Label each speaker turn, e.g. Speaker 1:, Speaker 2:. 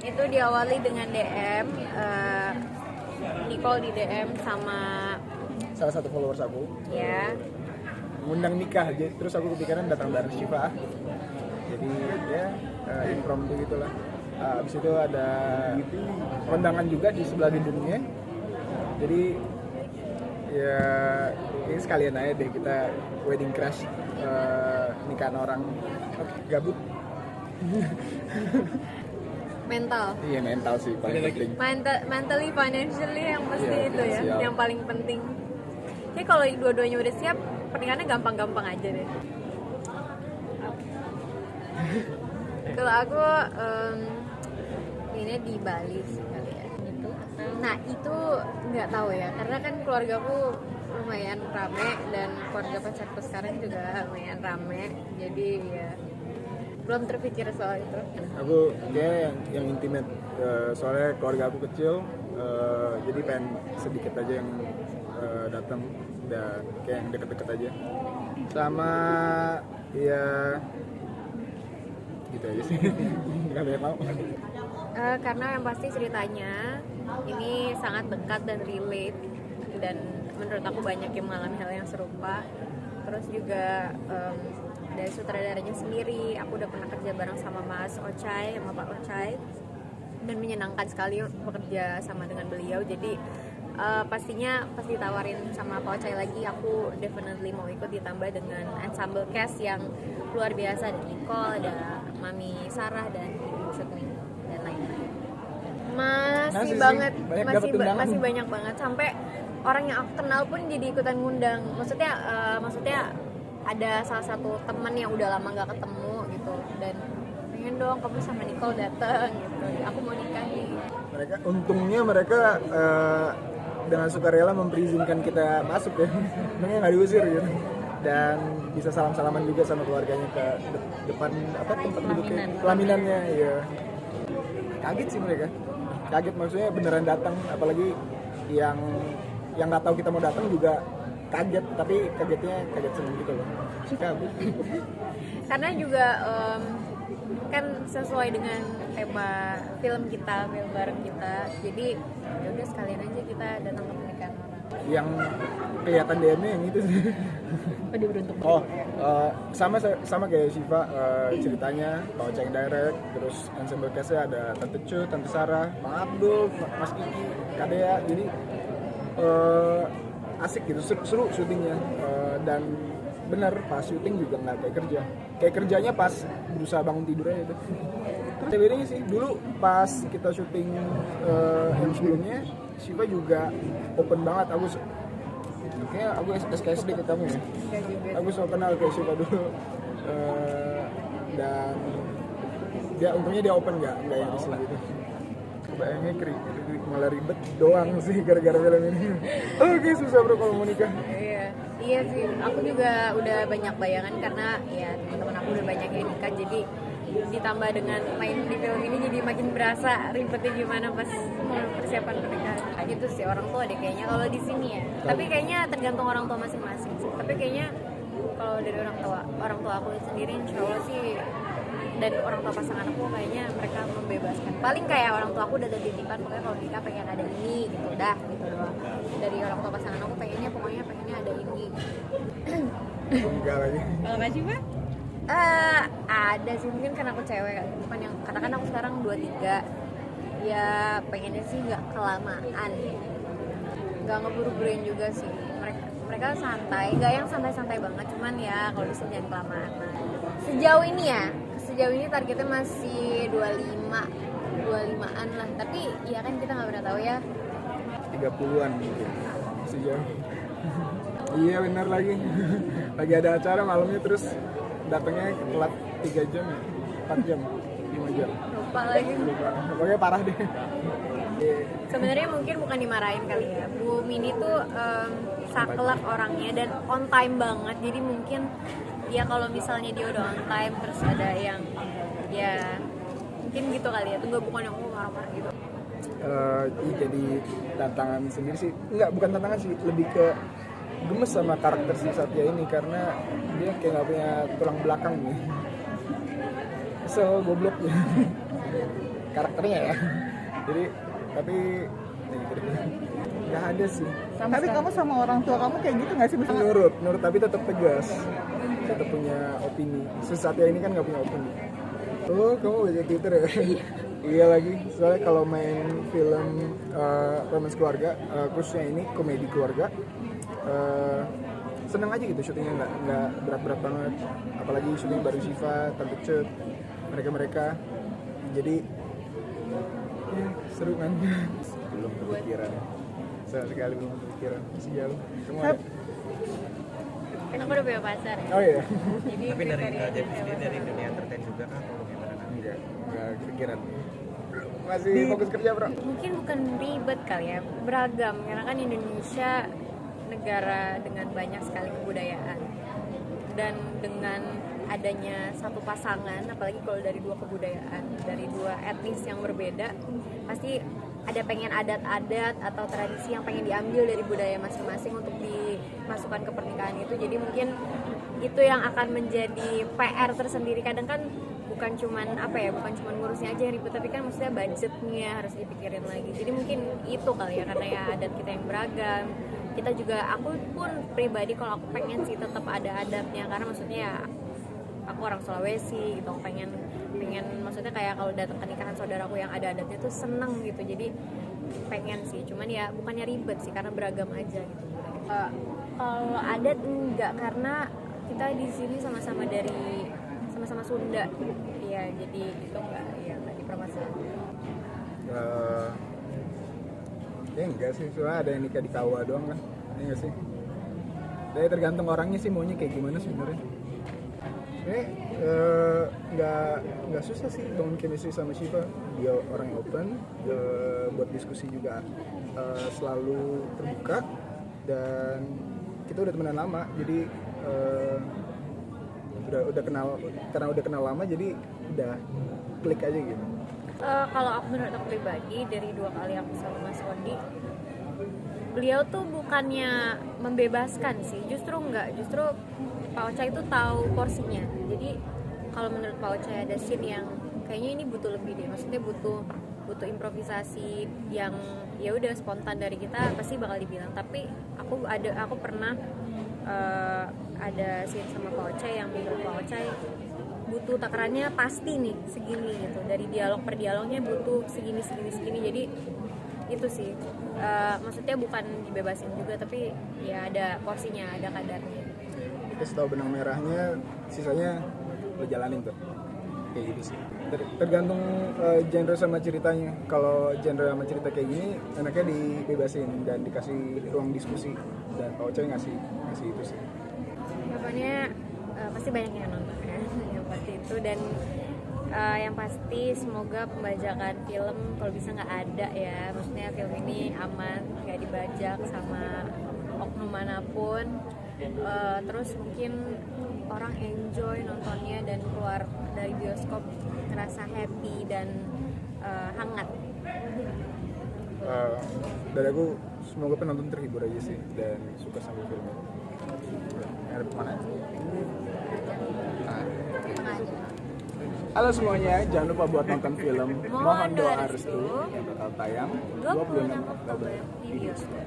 Speaker 1: Itu diawali dengan DM, Nicole di DM sama
Speaker 2: salah satu followers aku
Speaker 1: ya.
Speaker 2: ngundang nikah, terus aku kepikiran datang bareng Syifa. Jadi ya impromptu gitulah. Abis itu ada kondangan juga di sebelah gedungnya. Jadi ya ini sekalian aja deh kita wedding crash, nikahan orang. Gabut.
Speaker 1: Mental.
Speaker 2: Iya, mental sih paling penting.
Speaker 1: Mentally, financially yang pasti
Speaker 2: Iya,
Speaker 1: itu ya,
Speaker 2: siap.
Speaker 1: yang paling penting. Jadi kalau dua-duanya udah siap, pernikahannya gampang-gampang aja deh. Kalau aku ini di Bali sih kali ya. Nah itu nggak tahu ya, karena kan keluargaku lumayan rame dan keluarga pacarku sekarang juga lumayan rame. Jadi ya belum terpikir soal itu.
Speaker 2: Aku kayak yang intimate, soalnya keluarga aku kecil, jadi pengen sedikit aja yang datang dan kayak yang deket-deket aja. Sama ya gitu aja sih. Nggak banyak mau.
Speaker 1: Karena yang pasti ceritanya ini sangat dekat dan relate, dan menurut aku banyak yang mengalami hal yang serupa. Terus juga dari sutradaranya sendiri, aku udah pernah kerja bareng sama Mas Ochai, sama Pak Ochai, dan menyenangkan sekali bekerja sama dengan beliau. Jadi pastinya pas ditawarin sama Pak Ochai lagi, aku definitely mau ikut, ditambah dengan ensemble cast yang luar biasa. Ada Nicole, ada Mami Sarah, dan Ibu Syutning, dan lain-lain. Masih banget, masih banyak banget, sampai orang yang aku kenal pun jadi ikutan ngundang. Maksudnya ada salah satu teman yang udah lama gak ketemu gitu, dan pengen dong kamu sama Nicole dateng gitu, aku mau nikah nih.
Speaker 2: Untungnya mereka dengan sukarela memperizinkan kita masuk ya, makanya nggak diusir gitu, dan bisa salam-salaman juga sama keluarganya ke depan tempat duduknya, pelaminannya. Ya kaget sih mereka, kaget maksudnya beneran datang, apalagi yang nggak tahu kita mau datang juga kaget, tapi kaget seneng gitu loh. Kabut.
Speaker 1: Karena juga kan sesuai dengan tema film bareng kita, jadi ya udah sekalian aja kita datang ke pernikahan orang.
Speaker 2: Yang kelihatan DM-nya yang itu sih.
Speaker 1: Dia beruntung.
Speaker 2: Sama kayak Syifa, ceritanya Pak Oceng direct, terus ensemble cast-nya ada Tante Cu, Tante Sarah, Bang Abdul, Mas Kiki, Kadea. Jadi asik gitu, seru syutingnya, dan bener pas syuting juga nggak kayak kerjanya pas berusaha bangun tidur aja deh. Bedanya sih dulu pas kita syuting yang sebelumnya, Syifa juga open banget. Aku SKSD ke kamu ya. Aku so kenal kayak Syifa dulu, dan untungnya dia open nggak yang iseng gitu. Kebayangnya malah ribet doang sih gara-gara film ini. Oke, susah bro kalau mau nikah.
Speaker 1: Iya sih, aku juga udah banyak bayangan karena ya teman-teman aku udah banyak yang nikah, jadi ditambah dengan main di film ini jadi makin berasa ribetnya gimana pas persiapan pernikahan. Gitu sih orang tua deh kayaknya kalau di sini ya. Tapi kayaknya tergantung orang tua masing-masing sih. Tapi kayaknya kalau dari orang tua aku sendiri insya Allah sih, dan orang tua pasangan aku kayaknya mereka membebaskan. Paling kayak orang tua aku udah ada titipan, pokoknya kalau nikah pengen ada ini gitu, dah gitu doang. Dari orang tua pasangan aku pengennya ada ini.
Speaker 2: Enggak lagi.
Speaker 1: Kalau Kak Syifa? Ada sih, mungkin kan aku cewek kan, bukan yang katakan aku sekarang 23, ya pengennya sih nggak kelamaan, nggak ngeburu-buruin juga sih. Mereka santai, nggak yang santai-santai banget, cuman ya kalau bisa jangan kelamaan. Sejauh ini targetnya masih 25-an lah, tapi ya kan kita nggak pernah tahu ya.
Speaker 2: 30-an mungkin, masih jauh. Iya benar lagi. Lagi ada acara malamnya, terus datangnya telat 3 jam, 4 jam, 5 jam.
Speaker 1: Lupa lagi.
Speaker 2: Pokoknya parah deh.
Speaker 1: Sebenarnya mungkin bukan dimarahin kali ya. Bu Mini tuh saklek orangnya dan on time banget. Jadi mungkin ya kalau misalnya dia udah on time terus ada yang ya mungkin gitu kali ya. Tunggu bukan yang marah-marah gitu.
Speaker 2: Jadi tantangan sendiri sih. Enggak, bukan tantangan sih, lebih ke gemes sama karakter si Satya ini karena dia kayak nggak punya tulang belakang nih. So goblok ya. karakternya ya. Jadi tapi ya gitu deh. Nggak ada sih.
Speaker 3: Tapi kamu sama orang tua kamu kayak gitu nggak sih?
Speaker 2: Nurut tapi tetap tegas, tetap punya opini. Sesatya ini kan nggak punya opini. Oh, kamu baca Twitter ya? Iya lagi, soalnya kalau main film romance keluarga, khususnya ini komedi keluarga, seneng aja gitu syutingnya, nggak berat-berat banget. Apalagi syuting baru Shiva, Tante Cut, mereka, jadi ya, seru kan? Belum kepikiran, sama sekali belum kepikiran, masih jauh. Kamu ada?
Speaker 1: Kan aku udah punya pacar ya.
Speaker 2: Oh iya.
Speaker 1: Jadi
Speaker 4: Tapi dari
Speaker 1: kriteria
Speaker 4: jadi
Speaker 1: cewek
Speaker 4: sendiri dari dunia entertain juga kan atau gimana?
Speaker 2: Enggak kepikiran. Masih fokus kerja, Bro.
Speaker 1: mungkin bukan ribet kali ya, beragam karena kan Indonesia negara dengan banyak sekali kebudayaan, dan dengan adanya satu pasangan, apalagi kalau dari dua kebudayaan, dari dua etnis yang berbeda, pasti ada pengen adat-adat atau tradisi yang pengen diambil dari budaya masing-masing untuk dimasukkan ke pernikahan itu. Jadi mungkin itu yang akan menjadi PR tersendiri. Kadang kan bukan cuman ngurusnya aja yang ribet, tapi kan maksudnya budgetnya harus dipikirin lagi. Jadi mungkin itu kali ya, karena ya adat kita yang beragam. Kita juga, aku pun pribadi kalau aku pengen sih tetap ada adatnya, karena maksudnya ya aku orang Sulawesi gitu, pengen maksudnya kayak kalau datang ke nikahan saudaraku yang ada adatnya tuh seneng gitu. Jadi pengen sih, cuman ya bukannya ribet sih, karena beragam aja gitu. Kalau adat enggak, karena kita di sini sama-sama Sunda, iya, jadi itu enggak dipermasalahin.
Speaker 2: Ya enggak sih, soalnya ada yang nikah di KUA doang kan, ini enggak sih? Jadi tergantung orangnya sih maunya kayak gimana sebenarnya. Nggak susah sih bangun chemistry sama Shiva. Dia orang yang open, buat diskusi juga selalu terbuka, dan kita udah temenan lama, jadi udah kenal, karena udah kenal lama jadi udah klik aja gitu.
Speaker 1: Kalau aku, menurut aku pribadi, dari 2 kali aku sama Mas Wandi, beliau tuh bukannya membebaskan sih, justru Pak Ocha itu tahu porsinya. Jadi kalau menurut Pak Ocha ada scene yang kayaknya ini butuh lebih deh, maksudnya butuh improvisasi yang ya udah spontan dari kita, pasti bakal dibilang. Tapi aku pernah ada scene sama Pak Ocha yang menurut Pak Ocha butuh takarannya pasti nih segini gitu, dari dialog per dialognya butuh segini. Jadi itu sih, maksudnya bukan dibebasin juga, tapi ya ada porsinya, ada kadarnya.
Speaker 2: Terus tahu benang merahnya, sisanya lo jalanin tuh, kayak gitu sih. Tergantung genre sama ceritanya. Kalau genre sama cerita kayak gini, enaknya dibebasin dan dikasih ruang diskusi, dan Pak Ocha ngasih itu sih.
Speaker 1: Pokoknya pasti banyak yang nonton ya, yang pasti itu. Dan yang pasti semoga pembajakan film kalau bisa nggak ada ya, maksudnya film ini aman, nggak dibajak sama oknum manapun. Terus mungkin orang enjoy nontonnya dan keluar dari bioskop ngerasa happy dan hangat.
Speaker 2: Dari aku, semoga penonton terhibur aja sih dan suka sama filmnya. Ada kemana? Halo semuanya, jangan lupa buat nonton film Mohon Doa Restu yang bakal tayang 26 Oktober di bioskop.